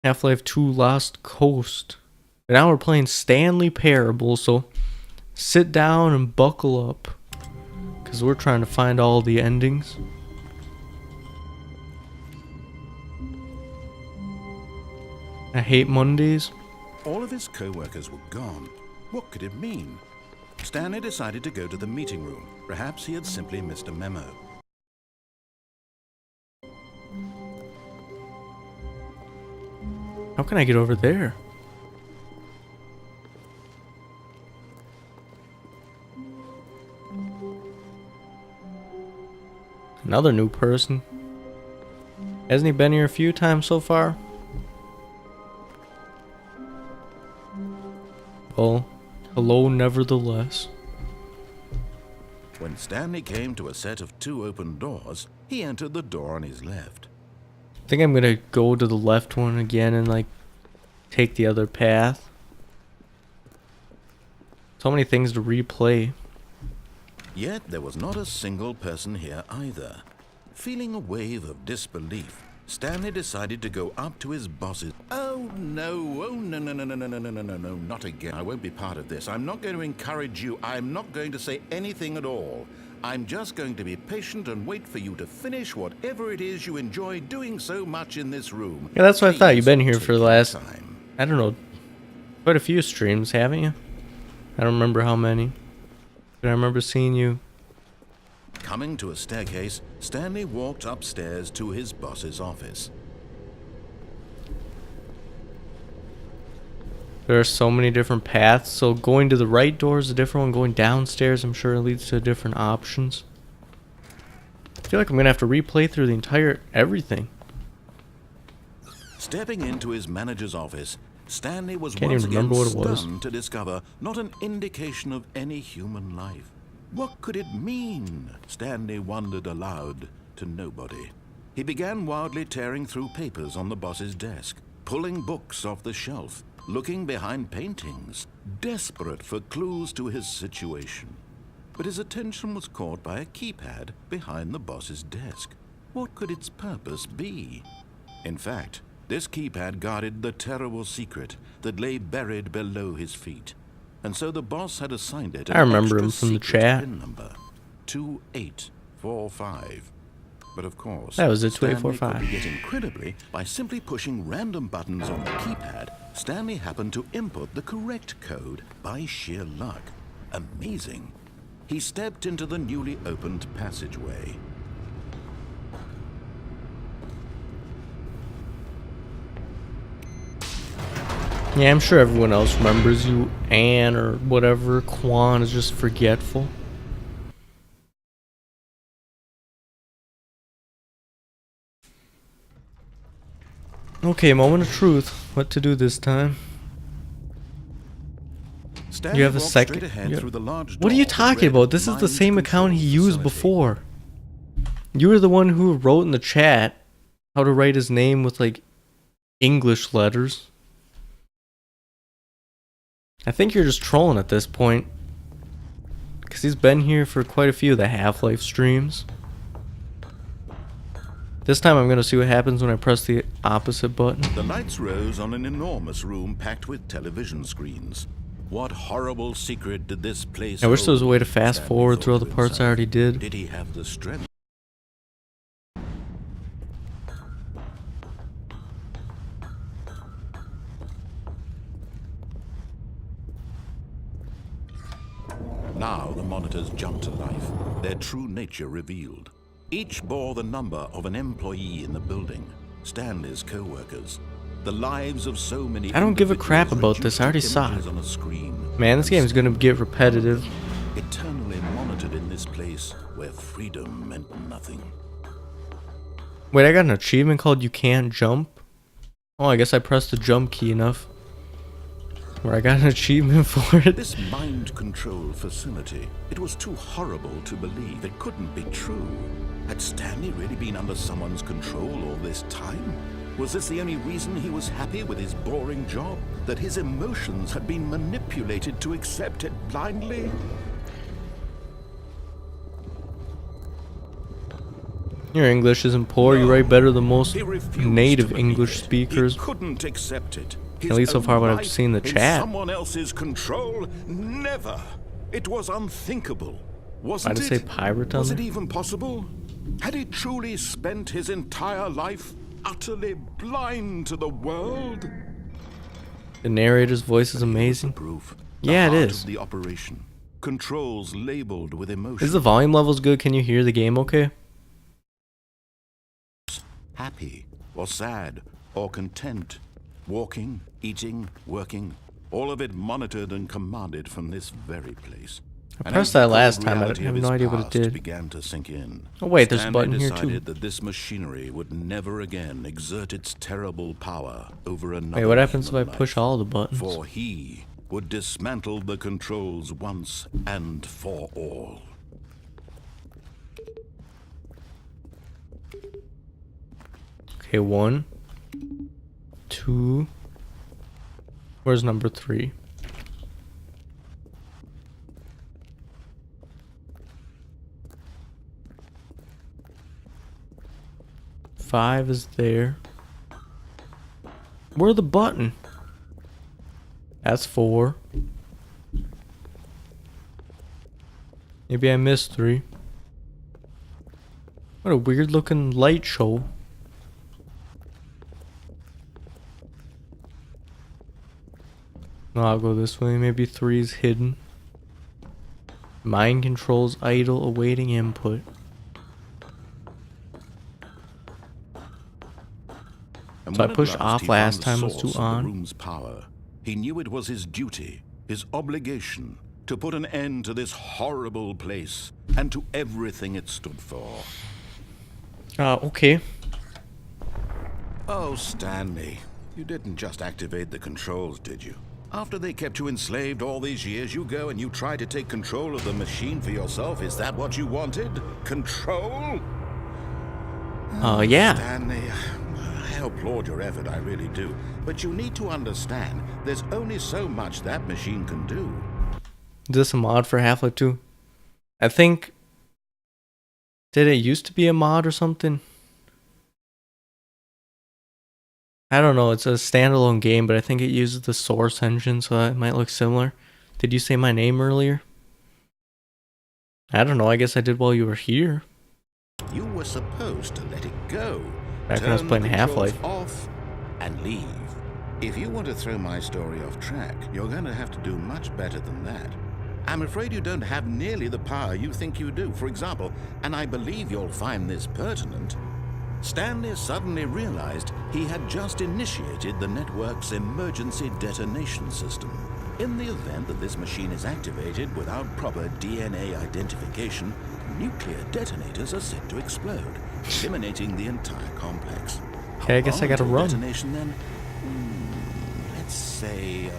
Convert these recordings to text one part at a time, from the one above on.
Half-Life 2 Lost Coast. And now we're playing Stanley Parable, so sit down and buckle up. Because we're trying to find all the endings. I hate Mondays. All of his co-workers were gone. What could it mean? Stanley decided to go to the meeting room. Perhaps he had simply missed a memo. How can I get over there? Another new person. Hasn't he been here a few times so far? Well, hello nevertheless. When Stanley came to a set of 2 open doors, he entered the door on his left. I think I'm gonna go to the left one again and like take the other path. So many things to replay. Yet there was not a single person here either. Feeling a wave of disbelief, Stanley decided to go up to his boss's. Oh no, no, not again. I won't be part of this. I'm not going to encourage you. I'm not going to say anything at all. I'm just going to be patient and wait for you to finish whatever it is you enjoy doing so much in this room. Yeah, that's what I thought. You've been here for the last, time. I don't know, quite a few streams, haven't you? I don't remember how many. But I remember seeing you. Coming to a staircase, Stanley walked upstairs to his boss's office. There are so many different paths, so going to the right door is a different one. Going downstairs, I'm sure it leads to different options. I feel like I'm gonna have to replay through the entire everything. Stepping into his manager's office, Stanley was Can't once even again remember what it was. stunned to discover not an indication of any human life. What could it mean? Stanley wondered aloud to nobody. He began wildly tearing through papers on the boss's desk, pulling books off the shelf, looking behind paintings, desperate for clues to his situation. But his attention was caught by a keypad behind the boss's desk. What could its purpose be? In fact, this keypad guarded the terrible secret that lay buried below his feet. And so the boss had assigned it an I remember extra him from the secret chat. PIN number, 2845. But of course, That was it, Stanley 2845. could begin incredibly by simply pushing random buttons on the keypad. Stanley happened to input the correct code by sheer luck. Amazing. He stepped into the newly opened passageway. Yeah, I'm sure everyone else remembers you, Anne or whatever. Quan is just forgetful. Okay, moment of truth. What to do this time? Stanley You have a walked second. straight ahead through the large What are you door that talking read about? This is the Mind same account he Control used Facility. before. You were the one who wrote in the chat how to write his name with like English letters. I think you're just trolling at this point. Because he's been here for quite a few of the Half-Life streams. This time I'm going to see what happens when I press the opposite button. The lights rose on an enormous room packed with television screens. What horrible secret did this place I wish there was a hold? way to fast Stanley forward thought through all to the parts I himself. already did. Did he have the strength? Now the monitors jumped to life, their true nature revealed. Each bore the number of an employee in the building, Stanley's co-workers. The lives of so many I don't give a crap individuals about this. I already reduced to saw images it. on a screen. Man, this game is going to get repetitive. Eternally monitored in this place where freedom meant nothing. Wait, I got an achievement called You Can't Jump? Oh, I guess I pressed the jump key enough. Where I got an achievement for it. This mind control facility, it was too horrible to believe. It couldn't be true. Had Stanley really been under someone's control all this time? Was this the only reason he was happy with his boring job? That his emotions had been manipulated to accept it blindly? Your English isn't poor. You write better than most He refused native to believe English it. speakers. He couldn't accept it. At least so far what I've seen in the chat. Someone else's control? Never. It was unthinkable. Wasn't Why'd it say pirate on Was it there? even possible? Had he truly spent his entire life utterly blind to the world? The narrator's voice is amazing. Proof. Yeah, it The heart is. of the operation. Controls labeled with emotion. Is the volume levels good? Can you hear the game okay? Happy or sad or content. Walking, eating, working. All of it monitored and commanded from this very place. I And pressed as the that last cold time. I reality have of no his idea what it past did. began to sink in. Oh wait, there's a Stanley button here too. decided that this machinery would never again exert its terrible power over another. Wait, what happens if I human push life. all the buttons? For he would dismantle the controls once and for all. Okay, 1, 2. Where's number 3? Five is there. Where's the button? That's 4. Maybe I missed 3. What a weird looking light show. No, I'll go this way. Maybe 3 is hidden. Mind controls idle, awaiting input. And So I when at pushed off he last found time, the was source to of the on. room's power, he knew it was his duty, his obligation, to put an end to this horrible place and to everything it stood for. Okay. Oh, Stanley, you didn't just activate the controls, did you? After they kept you enslaved all these years, you go and you try to take control of the machine for yourself. Is that what you wanted? Control? Yeah. Stanley, I applaud your effort, I really do. But you need to understand, there's only so much that machine can do. Is this a mod for Half-Life 2? I think... Did it used to be a mod or something? I don't know, it's a standalone game, but I think it uses the Source engine, so it might look similar. Did you say my name earlier? I don't know, I guess I did while you were here. You were supposed to let it go. Back when I was Turn playing the controls Half-Life. off and leave. If you want to throw my story off track, you're going to have to do much better than that. I'm afraid you don't have nearly the power you think you do. For example, and I believe you'll find this pertinent, Stanley suddenly realized he had just initiated the network's emergency detonation system. In the event that this machine is activated without proper DNA identification, nuclear detonators are set to explode, eliminating the entire complex. Okay, I guess I gotta run. Detonation then? Let's say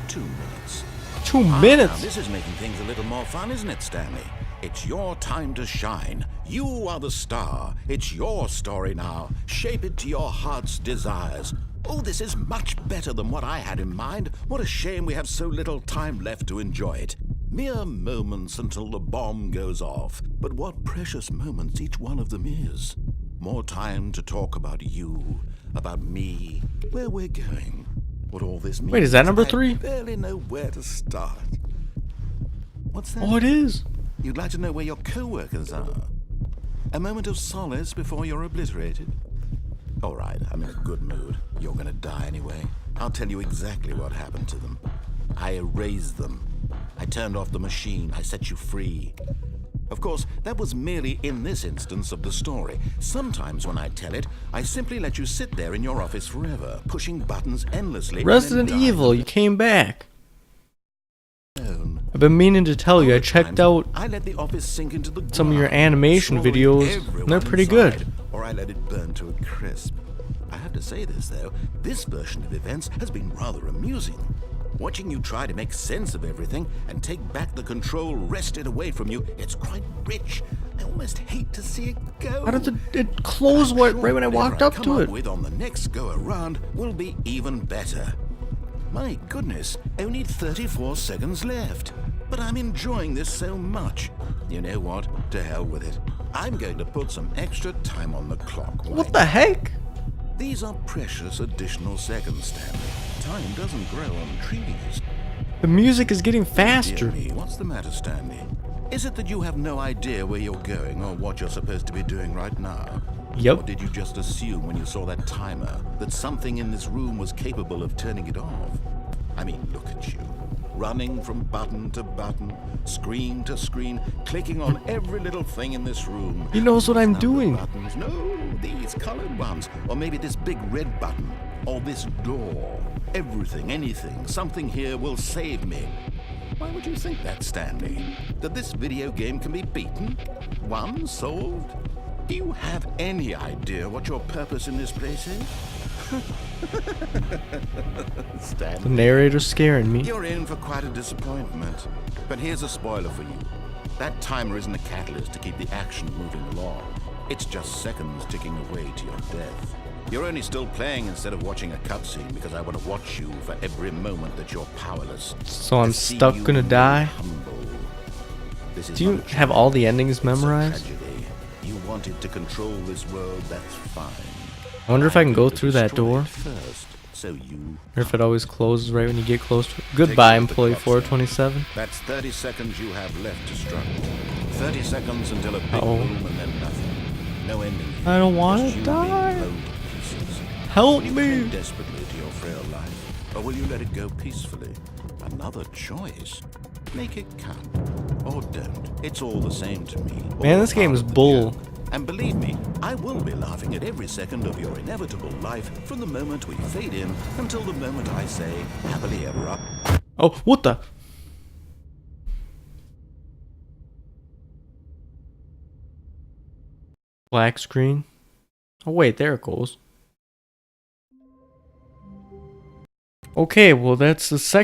2 minutes. 2 Now minutes? this is making things a little more fun, isn't it, Stanley? It's your time to shine. You are the star. It's your story now. Shape it to your heart's desires. Oh, this is much better than what I had in mind. What a shame we have so little time left to enjoy it. Mere moments until the bomb goes off. But what precious moments each one of them is. More time to talk about you, about me, where we're going, what all this means. Wait, is that number 3? I barely know where to start. What's that? Oh, it is. You'd like to know where your co-workers are? A moment of solace before you're obliterated? All right, I'm in a good mood. You're gonna die anyway. I'll tell you exactly what happened to them. I erased them. I turned off the machine. I set you free. Of course, that was merely in this instance of the story. Sometimes when I tell it, I simply let you sit there in your office forever, pushing buttons endlessly. and then Resident dying Evil, you came back. alone. I've been meaning to tell you, I Other checked times, out I let the office sink into the some of your ground, animation swallowing videos, and everyone they're pretty inside, good. Or I let it burn to a crisp. I have to say this, though. This version of events has been rather amusing. Watching you try to make sense of everything and take back the control wrested away from you, it's quite rich. I almost hate to see it go. How did it close I'm right sure when I whatever walked up come to it? With on the next go around will be even better. My goodness, only 34 seconds left. But I'm enjoying this so much. You know what? To hell with it. I'm going to put some extra time on the clock. What the heck? These are precious additional seconds, Stanley. Time doesn't grow on trees. The music is getting Dear faster. me, what's the matter, Stanley? Is it that you have no idea where you're going or what you're supposed to be doing right now? Or Yep. did you just assume when you saw that timer that something in this room was capable of turning it off? I mean, look at you. Running from button to button, screen to screen, clicking on every little thing in this room. He knows what I'm These numbered doing. Buttons. No, these colored ones. Or maybe this big red button. Or this door. Everything, anything, something here will save me. Why would you think that, Stanley? That this video game can be beaten? Won? Solved? Do you have any idea what your purpose in this place is? Stanley, The narrator's scaring me. you're in for quite a disappointment. But here's a spoiler for you. That timer isn't a catalyst to keep the action moving along. It's just seconds ticking away to your death. You're only still playing instead of watching a cutscene because I want to watch you for every moment that you're powerless. So I'm To see stuck you gonna made die? humble. This is Do you not a have all the endings It's a memorized? tragedy. You wanted to control this world, that's fine. I wonder if I can go I'm going to through that destroy door. it first, so you Or if it always closes right when you get close to it. Goodbye, employee 427. That's 30 seconds you have left to struggle. 30 seconds until a big Uh-oh. boom and then nothing. No ending. I don't wanna Just you being die. blown to pieces. Help Will you cling me! desperately to your frail life, or will you let it go peacefully? Another choice. Make it count, or don't. It's all the same to me. Man, All this game part is of the bull. joke. And believe me, I will be laughing at every second of your inevitable life from the moment we fade in until the moment I say, happily ever up. Oh, what the? Black screen. Oh wait, there it goes. Okay, well that's the second.